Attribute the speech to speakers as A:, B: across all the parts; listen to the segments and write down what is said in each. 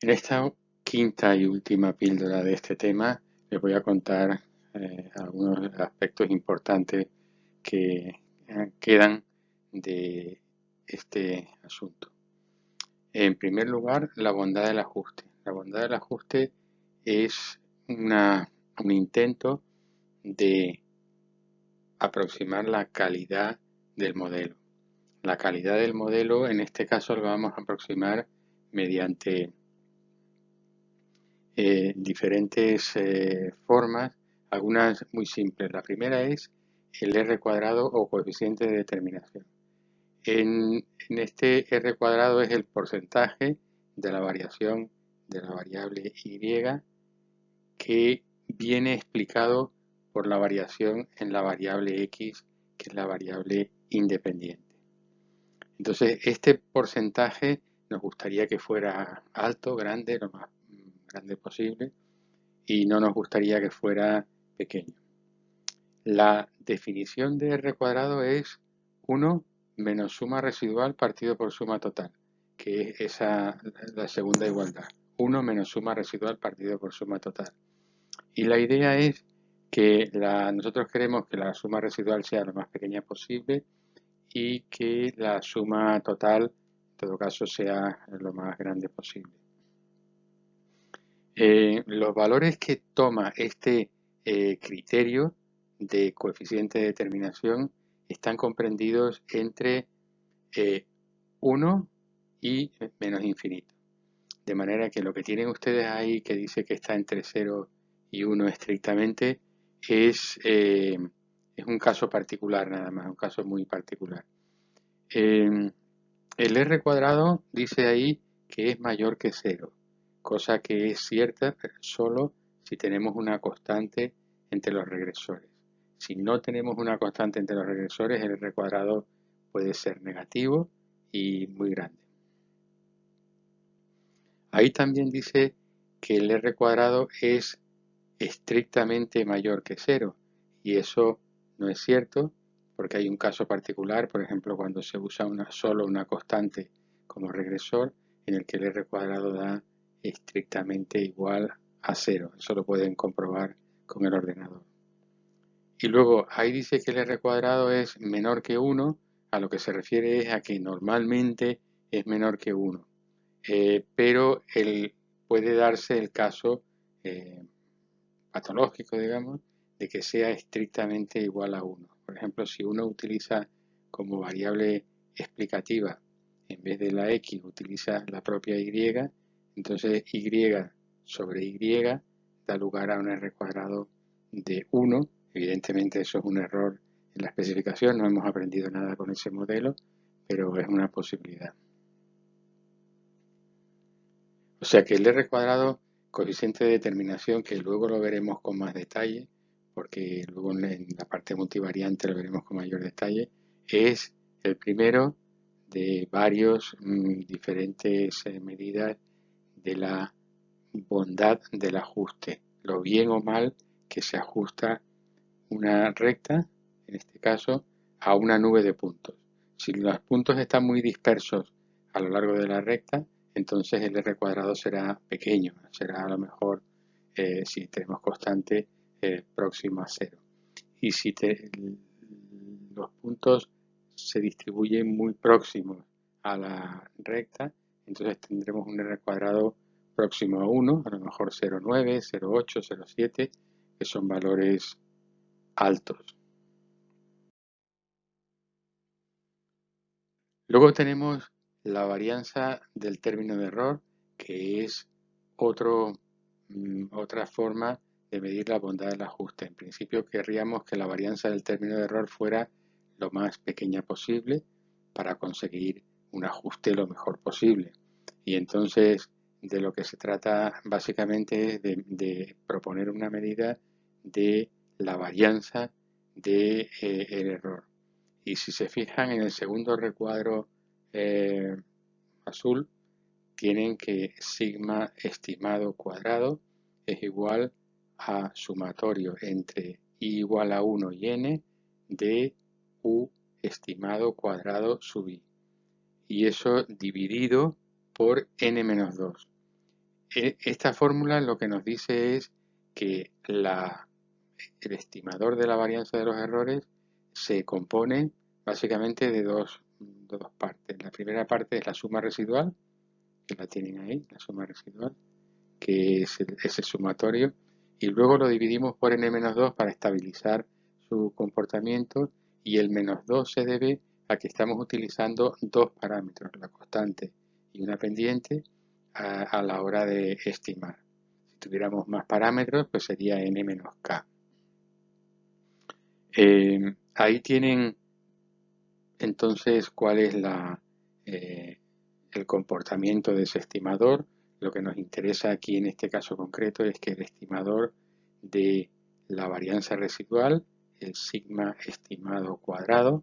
A: En esta quinta y última píldora de este tema les voy a contar algunos aspectos importantes que quedan de este asunto. En primer lugar, la bondad del ajuste. La bondad del ajuste es un intento de aproximar la calidad del modelo. La calidad del modelo, en este caso, lo vamos a aproximar mediante diferentes formas, algunas muy simples. La primera es el R cuadrado o coeficiente de determinación. En este R cuadrado es el porcentaje de la variación de la variable Y que viene explicado por la variación en la variable X, que es la variable independiente. Entonces, este porcentaje nos gustaría que fuera alto, grande, lo más grande posible, y no nos gustaría que fuera pequeño. La definición de R cuadrado es 1 menos suma residual partido por suma total, que es la segunda igualdad. 1 menos suma residual partido por suma total. Y la idea es que nosotros queremos que la suma residual sea lo más pequeña posible y que la suma total, en todo caso, sea lo más grande posible. Los valores que toma este criterio de coeficiente de determinación están comprendidos entre 1 y menos infinito. De manera que lo que tienen ustedes ahí, que dice que está entre 0 y 1 estrictamente, es un caso particular nada más, un caso muy particular. El R cuadrado dice ahí que es mayor que 0, cosa que es cierta solo si tenemos una constante entre los regresores. Si no tenemos una constante entre los regresores, el R cuadrado puede ser negativo y muy grande. Ahí también dice que el R cuadrado es estrictamente mayor que 0, y eso no es cierto porque hay un caso particular, por ejemplo, cuando se usa solo una constante como regresor, en el que el R cuadrado da estrictamente igual a 0. Eso lo pueden comprobar con el ordenador. Y luego ahí dice que el R cuadrado es menor que 1, a lo que se refiere es a que normalmente es menor que 1. Pero puede darse el caso patológico, digamos, de que sea estrictamente igual a 1. Por ejemplo, si uno utiliza como variable explicativa, en vez de la X, utiliza la propia Y, entonces Y sobre Y da lugar a un R cuadrado de 1. Evidentemente eso es un error en la especificación, no hemos aprendido nada con ese modelo, pero es una posibilidad. O sea que el R cuadrado, coeficiente de determinación, que luego lo veremos con más detalle, porque luego en la parte multivariante lo veremos con mayor detalle, es el primero de varios diferentes medidas de la bondad del ajuste, lo bien o mal que se ajusta una recta, en este caso, a una nube de puntos. Si los puntos están muy dispersos a lo largo de la recta, entonces el R cuadrado será pequeño, será a lo mejor, si tenemos constante, próximo a 0. Y si los puntos se distribuyen muy próximos a la recta, entonces tendremos un R cuadrado próximo a 1, a lo mejor 0,9, 0,8, 0,7, que son valores altos. Luego tenemos la varianza del término de error, que es otra forma de medir la bondad del ajuste. En principio querríamos que la varianza del término de error fuera lo más pequeña posible para conseguir un ajuste lo mejor posible. Y entonces de lo que se trata básicamente es de proponer una medida de la varianza del error. Y si se fijan en el segundo recuadro azul, tienen que sigma estimado cuadrado es igual a sumatorio entre i igual a 1 y n de u estimado cuadrado sub i. Y eso dividido por n menos 2. Esta fórmula lo que nos dice es que el estimador de la varianza de los errores se compone básicamente de dos partes. La primera parte es la suma residual, que la tienen ahí, la suma residual, que es ese sumatorio, y luego lo dividimos por n-2 para estabilizar su comportamiento, y el -2 se debe a que estamos utilizando dos parámetros, la constante y una pendiente, a la hora de estimar. Si tuviéramos más parámetros, pues sería n-k. Ahí tienen entonces cuál es el comportamiento de ese estimador. Lo que nos interesa aquí en este caso concreto es que el estimador de la varianza residual, el sigma estimado cuadrado,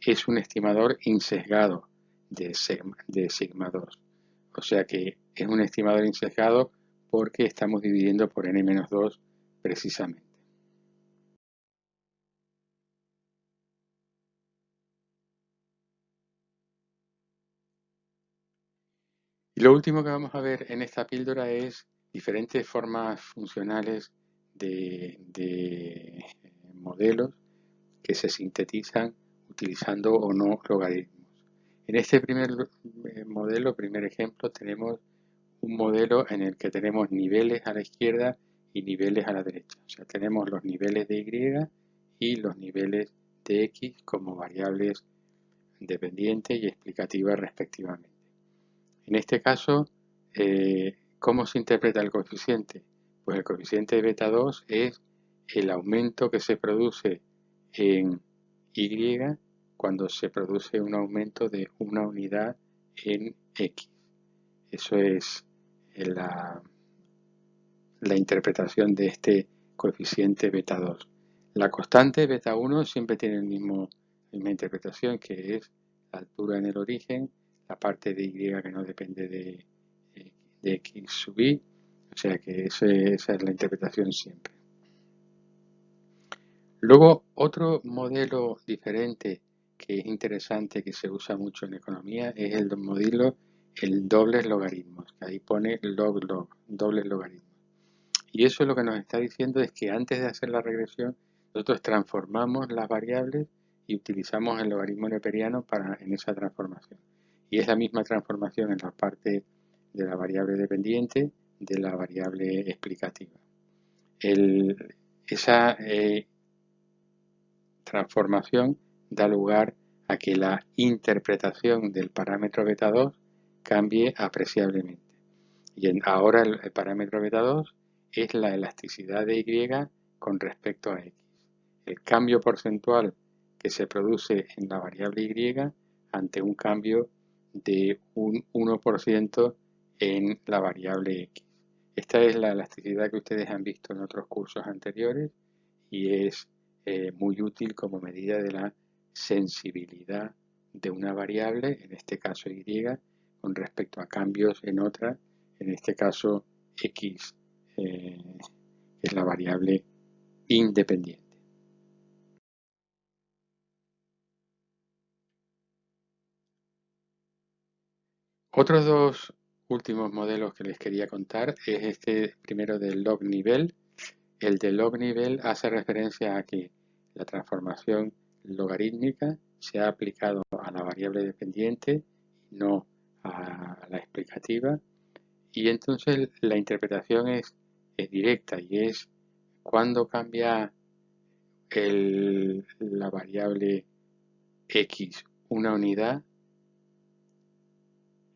A: es un estimador insesgado de sigma 2. O sea que es un estimador insesgado porque estamos dividiendo por n-2 precisamente. Y lo último que vamos a ver en esta píldora es diferentes formas funcionales de modelos que se sintetizan utilizando o no logaritmos. En este primer modelo, primer ejemplo, tenemos un modelo en el que tenemos niveles a la izquierda y niveles a la derecha. O sea, tenemos los niveles de Y y los niveles de X como variables dependientes y explicativas respectivamente. En este caso, ¿cómo se interpreta el coeficiente? Pues el coeficiente de beta 2 es el aumento que se produce en Y cuando se produce un aumento de una unidad en X. Eso es la interpretación de este coeficiente beta 2. La constante beta 1 siempre tiene la misma interpretación, que es la altura en el origen, la parte de Y que no depende de X sub Y, o sea que esa es la interpretación siempre. Luego, otro modelo diferente que es interesante, que se usa mucho en economía, es el modelo el dobles logaritmos, que ahí pone log-log, dobles logaritmos. Y eso lo que nos está diciendo es que antes de hacer la regresión, nosotros transformamos las variables y utilizamos el logaritmo neperiano en esa transformación. Y es la misma transformación en la parte de la variable dependiente de la variable explicativa. Esa transformación da lugar a que la interpretación del parámetro beta 2 cambie apreciablemente. Y ahora el parámetro beta 2 es la elasticidad de Y con respecto a X. El cambio porcentual que se produce en la variable Y ante un cambio de un 1% en la variable X. Esta es la elasticidad que ustedes han visto en otros cursos anteriores y es muy útil como medida de la sensibilidad de una variable, en este caso Y, con respecto a cambios en otra, en este caso X, es la variable independiente. Otros dos últimos modelos que les quería contar es este primero del log nivel. El de log nivel hace referencia a que la transformación logarítmica se ha aplicado a la variable dependiente, no a la explicativa, y entonces la interpretación es directa y es cuando cambia la variable X una unidad,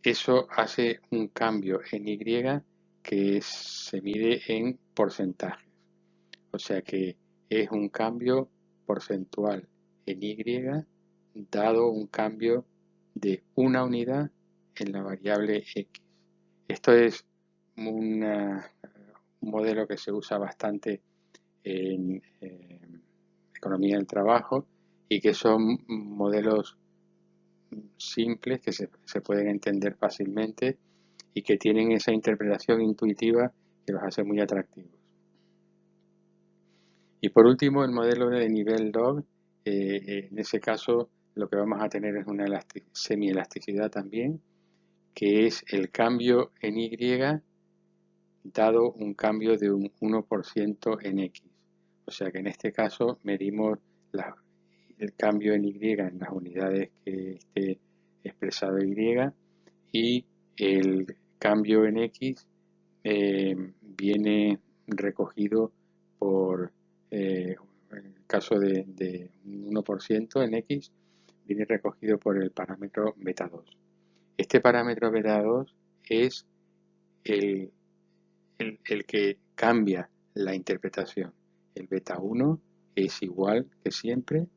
A: eso hace un cambio en Y que se mide en porcentajes. O sea que es un cambio porcentual en Y dado un cambio de una unidad en la variable X. Esto es un modelo que se usa bastante en economía del trabajo y que son modelos simples que se pueden entender fácilmente y que tienen esa interpretación intuitiva que los hace muy atractivos. Y por último, el modelo de nivel log, en ese caso lo que vamos a tener es una semielasticidad también, que es el cambio en Y dado un cambio de un 1% en X. O sea que en este caso medimos el cambio en Y en las unidades que esté expresado Y el cambio en X viene recogido por, en el caso de un 1% en X, viene recogido por el parámetro beta 2. Este parámetro beta 2 es el que cambia la interpretación. El beta 1 es igual que siempre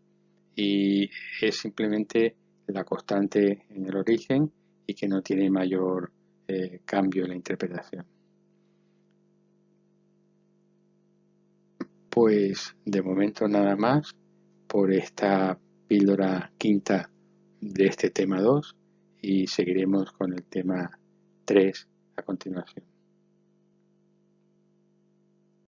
A: y es simplemente la constante en el origen y que no tiene mayor cambio en la interpretación. Pues de momento nada más por esta píldora quinta de este tema 2 y seguiremos con el tema 3 a continuación.